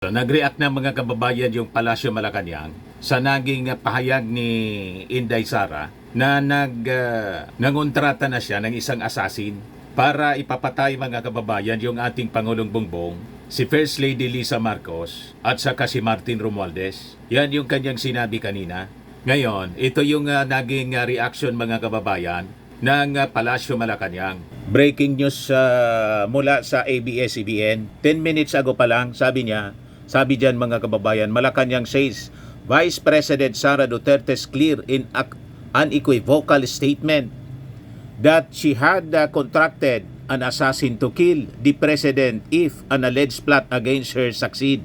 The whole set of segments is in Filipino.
So, nag-react na mga kababayan yung Palasyo Malacanang sa naging pahayag ni Inday Sara na nangontrata na siya ng isang assassin para ipapatay mga kababayan yung ating Pangulong Bongbong, si First Lady Lisa Marcos at saka si Martin Romualdez. Yan yung kanyang sinabi kanina. Ngayon, ito yung naging reaction mga kababayan ng Palasyo Malacanang. Breaking news mula sa ABS-CBN. 10 minutes ago pa lang, sabi dyan mga kababayan, Malacanang says Vice President Sara Duterte's clear in unequivocal statement that she had contracted an assassin to kill the President if an alleged plot against her succeed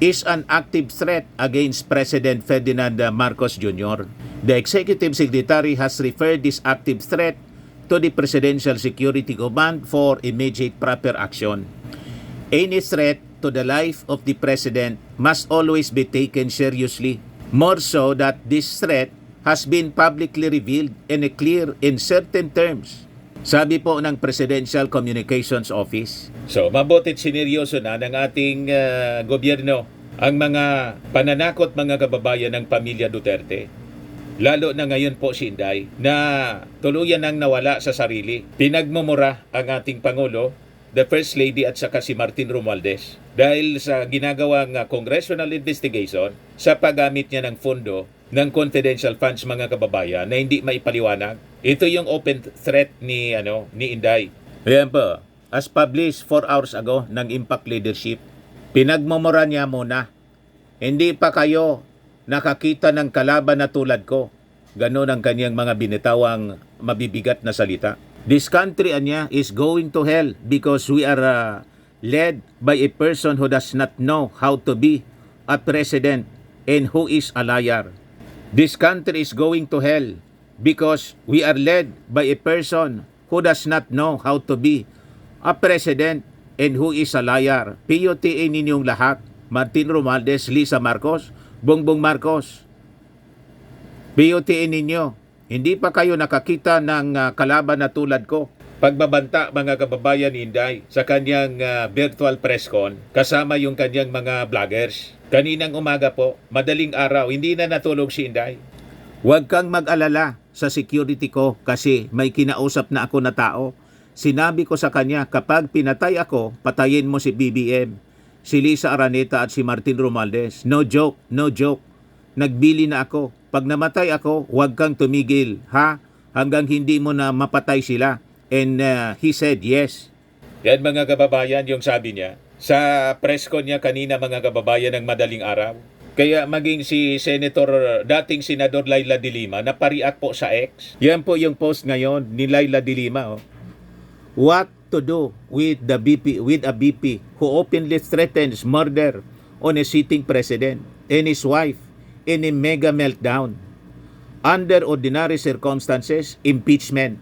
is an active threat against President Ferdinand Marcos Jr. The Executive Secretary has referred this active threat to the Presidential Security Command for immediate proper action. Any threat to the life of the President must always be taken seriously, more so that this threat has been publicly revealed and clear in certain terms. Sabi po ng Presidential Communications Office. So, mabutit sineryoso na ng ating gobyerno ang mga pananakot mga kababayan ng pamilya Duterte. Lalo na ngayon po si Inday na tuluyan nang nawala sa sarili. Pinagmumura ang ating Pangulo, the First Lady at saka si Martin Romualdez dahil sa ginagawang congressional investigation sa paggamit niya ng pondo ng confidential funds mga kababayan na hindi maipaliwanag. Ito yung open threat ni Inday. Ayan po, as published 4 hours ago ng Impact Leadership, pinagmumura niya muna. Hindi pa kayo nakakita ng kalaban na tulad ko. Ganon ang kanyang mga binitawang mabibigat na salita. This country, anya, is going to hell because we are led by a person who does not know how to be a president and who is a liar. This country is going to hell because we are led by a person who does not know how to be a president and who is a liar. PUTA ninyong lahat, Martin Romualdez, Lisa Marcos, Bongbong Marcos. PUTA ninyo. Hindi pa kayo nakakita ng kalaban na tulad ko. Pagbabanta mga kababayan ni Inday sa kanyang virtual press con kasama yung kanyang mga vloggers. Kaninang umaga po, madaling araw, hindi na natulog si Inday. Huwag kang mag-alala sa security ko kasi may kinausap na ako na tao. Sinabi ko sa kanya, kapag pinatay ako, patayin mo si BBM, si Lisa Araneta at si Martin Romualdez. No joke, no joke. Nagbili na ako. Pag namatay ako, huwag kang tumigil, ha? Hanggang hindi mo na mapatay sila. And he said yes. Yan mga kababayan yung sabi niya sa press con niya kanina mga kababayan ng madaling araw. Kaya maging si dating Senador Laila de Lima na pariat po sa X. Yan po yung post ngayon ni Laila de Lima. What to do with a BP who openly threatens murder on a sitting president and his wife in a mega meltdown. Under ordinary circumstances, impeachment.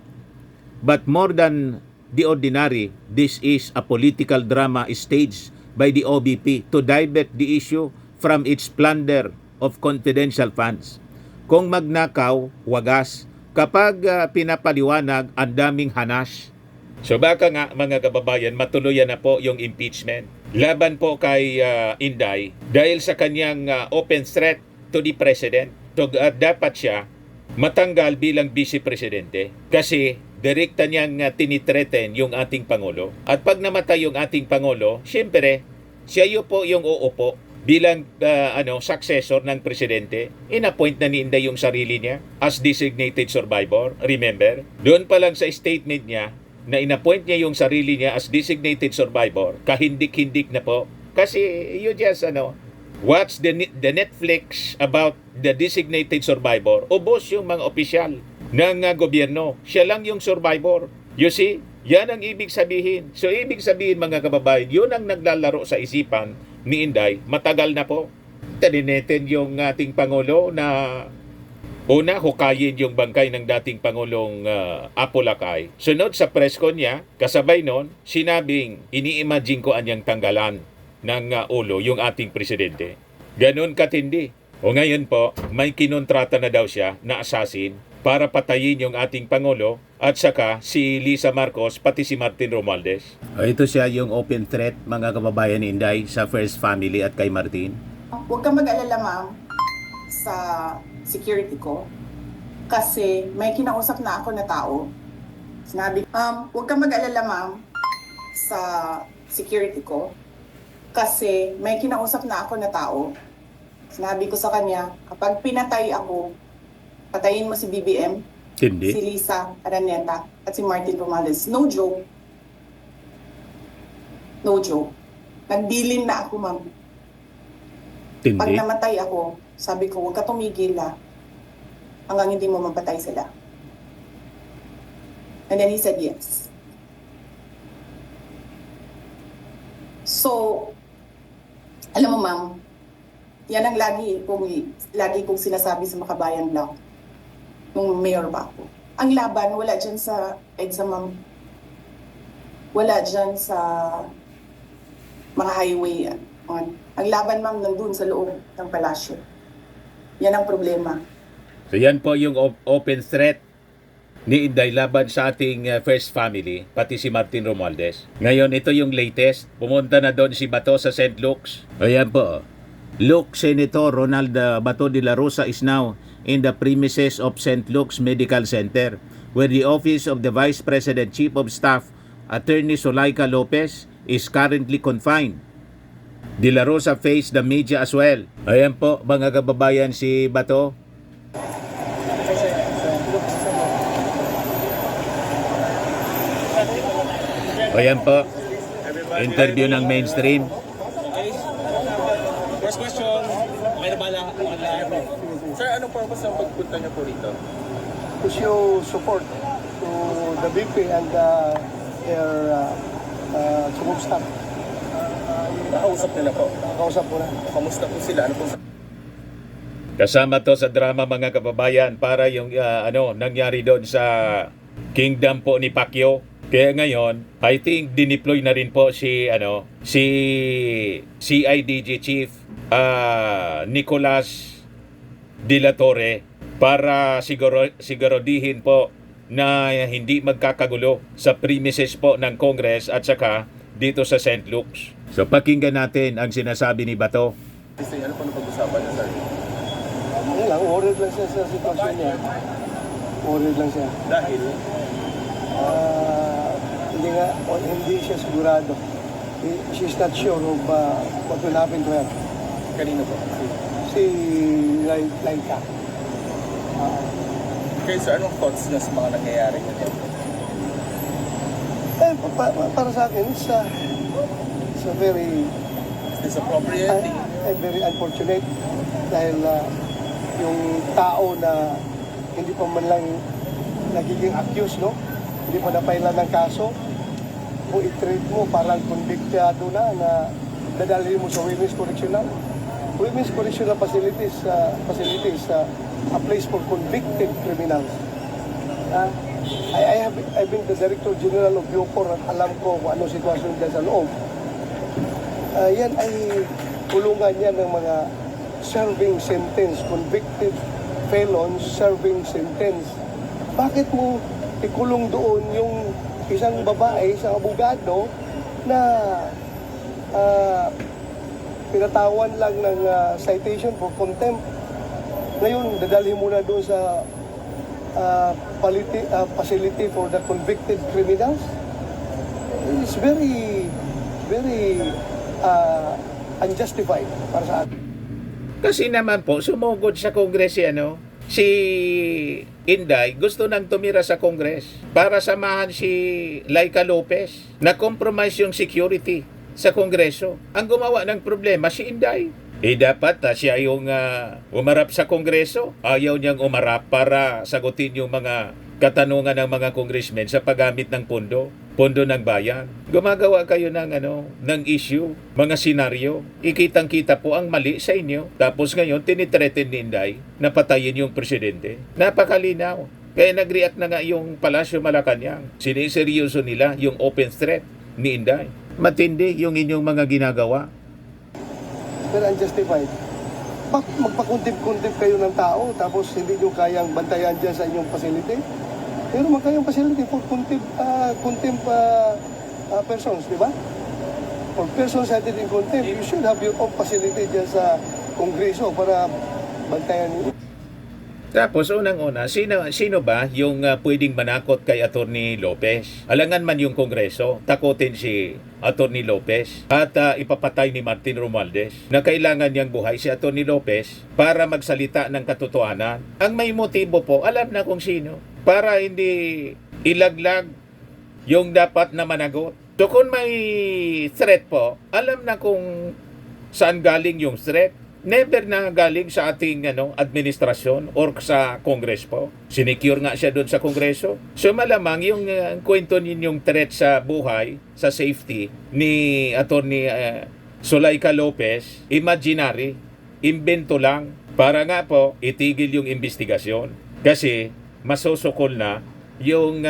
But more than the ordinary, this is a political drama staged by the OBP to divert the issue from its plunder of confidential funds. Kung magnakaw, wagas. Kapag pinapaliwanag, ang daming hanas. So baka nga mga kababayan, matuluyan na po yung impeachment. Laban po kay Inday dahil sa kanyang open threat to the President. So dapat siya matanggal bilang Vice Presidente kasi direkta niyang tinitreten yung ating Pangulo. At pag namatay yung ating Pangulo, siyempre, siya po yung uupo bilang successor ng Presidente. Inappoint na ni Inday yung sarili niya as designated survivor. Remember? Doon pa lang sa statement niya na inappoint niya yung sarili niya as designated survivor, kahindik-hindik na po. Kasi you just watch the Netflix about the designated survivor. Ubos yung mga opisyal ng gobyerno. Siya lang yung survivor. You see? Yan ang ibig sabihin. So, ibig sabihin mga kababayan, yun ang naglalaro sa isipan ni Inday. Matagal na po. Taninetin yung ating Pangulo na una, hukayin yung bangkay ng dating Pangulong Apo Lakay. Sunod sa press con niya, kasabay nun, sinabing, ini-imagine ko anyang tanggalan ng ulo yung ating presidente. Ganun katindi. O ngayon po, may kinontrata na daw siya na assassin para patayin yung ating Pangulo at saka si Lisa Marcos, pati si Martin Romualdez. Ito siya yung open threat, mga kababayan ni Inday, sa First Family at kay Martin. Huwag kang mag-alala, ma'am, sa security ko. Kasi may kinausap na ako na tao. Sinabi, huwag kang mag-alala, ma'am, sa security ko. Kasi may kinausap na ako na tao. Sinabi ko sa kanya, kapag pinatay ako, patayin mo si BBM, Hindi. si Lisa Araneta, at si Martin Romualdez. No joke. No joke. Nagbilin na ako, ma'am. Pag Hindi. namatay ako, sabi ko, huwag ka tumigil hanggang hindi mo mapatay sila. And then he said yes. So, alam mo, ma'am, yan ang lagi kong sinasabi sa Makabayan Blog nung mayor pa ako. Ang laban, wala dyan sa EDSA, ma'am. Wala dyan sa mga highway. Ang laban, ma'am, nandun sa loob ng palasyo. Yan ang problema. So yan po yung open threat ni Inday laban sa ating First Family, pati si Martin Romualdez. Ngayon, ito yung latest. Pumunta na doon si Bato sa St. Luke's. Ayan po. Luke Senator Ronald Bato de la Rosa is now in the premises of St. Luke's Medical Center, where the office of the Vice President Chief of Staff, Attorney Zulaika Lopez, is currently confined. De la Rosa faced the media as well. Ayan po, mga kababayan, si Bato. Ayan po, interview ng mainstream. First question, may nabala online. Sir, anong purpose ng pagpunta niyo po rito? To show support to the BP and their support staff. Nakausap nila po. Kausap ko na. Kamusta po sila? Ano po? Kasama to sa drama, mga kababayan, para yung nangyari doon sa kingdom po ni Pacquiao. Kaya ngayon, I think dineploy na rin po si CIDG Chief Nicolas De La Torre para siguradihin po na hindi magkakagulo sa premises po ng Congress at saka dito sa St. Luke's. So pakinggan natin ang sinasabi ni Bato. Kasi ano po na pag-usapan niya, sir? Ano lang, worried lang siya sa sitwasyon niya. Worried lang siya. Dahil, Hindi siya sigurado. She's not sure of what will happen to her. kanino po? Si Laika. Okay, sir, anong thoughts niya sa mga nangyayari niya? Para sa akin, it's a very Is this appropriate? very unfortunate dahil yung tao na hindi pa man lang nagiging accused, no? Hindi pa napailan ng kaso, kung i-treat mo parang convictado na dadalhin mo sa Women's Correctional. Women's Correctional facilities a place for convicted criminals. I've been the Director General of Bucor at alam ko kung anong sitwasyon dyan sa loob. Yan ay kulungan yan ng mga serving sentence, convicted felons serving sentence. Bakit mo ikulong doon yung isang babae, isang abogado na pinatawan lang ng citation for contempt? Ngayon, dadalhin mo na doon sa facility for the convicted criminals. It's very unjustified para sa atin. Kasi naman po, sumugod sa Kongres si Inday, gusto nang tumira sa Kongres para samahan si Laika Lopez. Na-compromise yung security sa Kongreso. Ang gumawa ng problema si Inday. Dapat siya yung umarap sa Kongreso. Ayaw niyang umarap para sagutin yung mga katanungan ng mga congressmen sa paggamit ng pondo ng bayan. Gumagawa kayo ng issue, mga senaryo. Ikitang-kita po ang mali sa inyo. Tapos ngayon, tinitreten ni Inday na patayin yung presidente. Napakalinaw. Kaya nag-react na nga yung Palasyo Malacanang. Siniseryoso nila yung open threat ni Inday. Matindi yung inyong mga ginagawa. Pero unjustified. Magpakuntip-kuntip kayo ng tao tapos hindi nyo kayang bantayan dyan sa inyong facility? Meron man kayong facility for contempt persons, di ba? For persons cited in contempt, you should have your own facility dyan sa Kongreso para bantayan niyo. Tapos unang-una, sino ba yung pwedeng manakot kay Attorney Lopez? Alangan man yung Kongreso, takutin si Attorney Lopez at ipapatay ni Martin Romualdez na kailangan niyang buhay si Attorney Lopez para magsalita ng katotohanan. Ang may motibo po, alam na kung sino, para hindi ilaglag yung dapat na managot. So kung may threat po, alam na kung saan galing yung threat. Never na galing sa ating administrasyon or sa Congress po. Sinecure nga siya doon sa Kongreso. So malamang yung kwento ninyong threat sa buhay, sa safety ni Attorney Zuleika Lopez, imaginary, imbento lang para nga po itigil yung investigasyon. Kasi masusukol na yung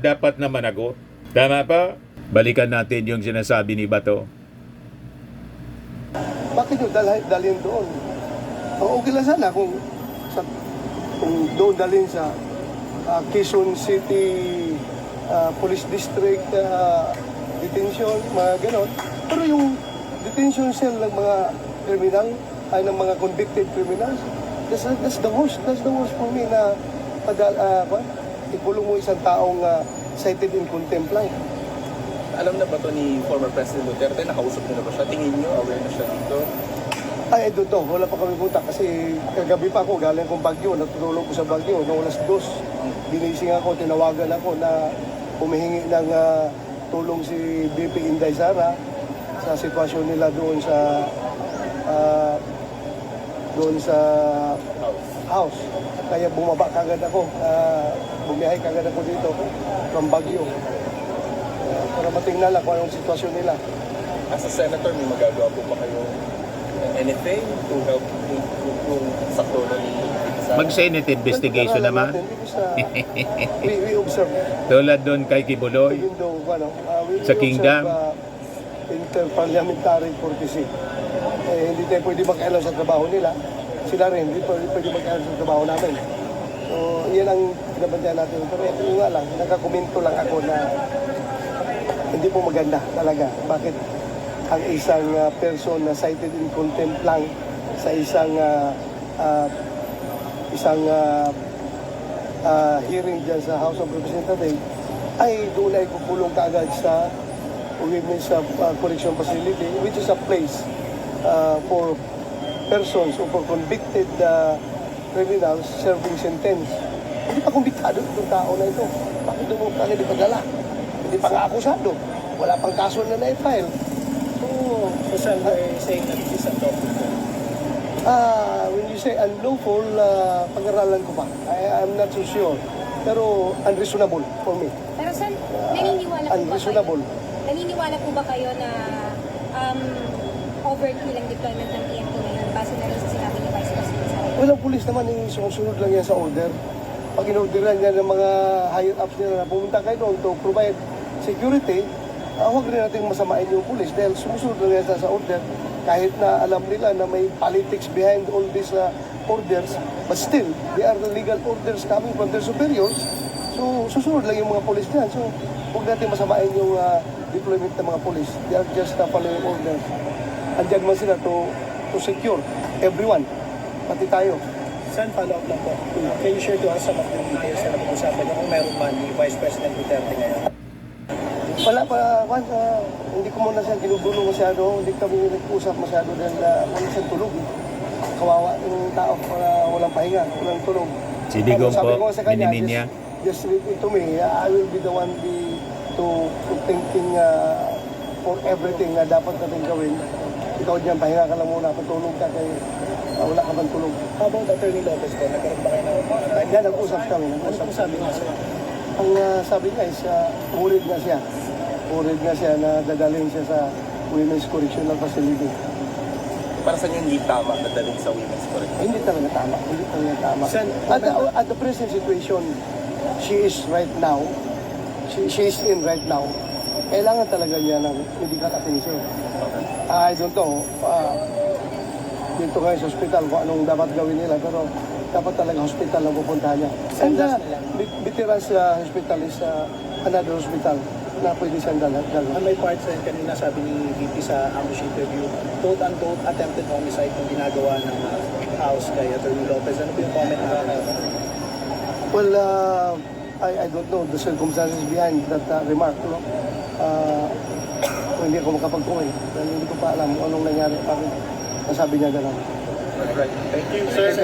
dapat na managot. Tama pa? Balikan natin yung sinasabi ni Bato. Bakit nyo dalhin doon? Okay lang sana kung doon dalhin sa Quezon City Police District detention, mga ganon. Pero yung detention cell ng mga criminal, ay ng mga convicted criminals, that's the worst. That's the worst for me na ikulong mo isang taong cited in contempt lang. Alam na ba to ni former President Duterte? Nakausap niyo na ba siya? Tingin niyo, aware na siya dito? Ay, doon. Wala pa kami punta kasi kagabi pa ako, galing akong Baguio, natutulog ko sa Baguio, noong alas 2. Binising ako, tinawagan ako na humihingi ng tulong si BP Inday Sara sa sitwasyon nila doon sa house. Kaya bumaba kagad ako, bumiyahe kagad ako dito from Baguio. Para matingnan lang kung anong sitwasyon nila. As a senator, may magagawa po ba kayo anything to help kung sakto na ni Sara? Mag-Senate investigation naman. We observe. Tulad doon kay Kibuloy. Even though, we Sa Kingdom. Interparliamentary courtesy. Hindi tayo pwede makialam sa trabaho nila. Sila rin, hindi pwede makialam sa trabaho namin. So, yan ang pinabantayan natin. Pero ito nga lang, nakakomento lang ako na hindi po maganda talaga. Bakit ang isang person na cited in contempt lang sa isang hearing dyan sa House of Representatives ay doon ay kukulong kaagad sa Women's Correction Facility, which is a place for persons or for convicted criminals serving sentence. Hindi pa kumbiktado itong tao na ito. Bakit doon mo kagad ipadala? Hindi pa nga akusado. Wala pang kaso na na-file. So, saan are saying that this is unlawful? When you say unlawful, pag-aralan ko pa. I'm not so sure. Pero unreasonable for me. Pero saan, Unreasonable. Naniniwala po ba kayo na overt nilang deployment ng PNP ngayon base na rin sa sinabi ni Vice President Sara? Walang pulis naman yung sumusunod lang yan sa order. Pag inorderan niya ng mga higher ups nila na pumunta kayo doon to provide security, huwag rin natin masamain yung pulis dahil sumusunod lang yan sa order. Kahit na alam nila na may politics behind all these orders, but still, they are the legal orders coming from their superiors. So, susunod lang yung mga pulis niyan. So, huwag natin masamain yung deployment ng mga pulis. They are just following orders. Andiyan man sila to secure everyone, pati tayo. Saan follow-up lang po? Can you share to us some of the details na napag-usapan niyo kung meron man ni Vice President Duterte ngayon? Wala pa, hindi ko muna siya ginugulo masyado, hindi kami nag-usap masyado dahil wala siyang tulog. Kawawa yung tao, walang pahinga, walang tulog. Si Digong Sabi po, ko sa kanya, minimin niya. just leave it to me. I will be the one to thinking for everything na dapat natin gawin. Ikaw dyan, pahinga ka lang muna, patulog ka kay wala ka bang tulog. How about Attorney Lopez po? Nagkaroon ba kayo ng time? Yan, nag-usap kami. Ano po sabi niya sir? Ang sabi niya is, worried na siya. Worried na siya na dadalhin siya sa Women's Correctional Facility. Para sa inyo hindi tama na dalhin sa women's correction? Hindi talaga tama. Hindi talaga tama. At the present situation, she is right now, she is in right now, kailangan talaga niya ng medical attention. I don't know, dito ngayon sa hospital kung anong dapat gawin nila, pero dapat talaga hospital ang pupuntahan niya. And veterans hospital is another hospital na pwede siyang dalhan. May parts rin kanina sabi ni VP sa ambush interview, quote-unquote attempted homicide yung ginagawa ng house kay Atty. Lopez. Ano po yung comment natin? Well, I don't know the circumstances behind that remark. No? Hindi ako makapag-comment. Dahil hindi ko pa alam kung anong nangyari. Bakit nasabi niya gano'n. Right. Thank you, sir.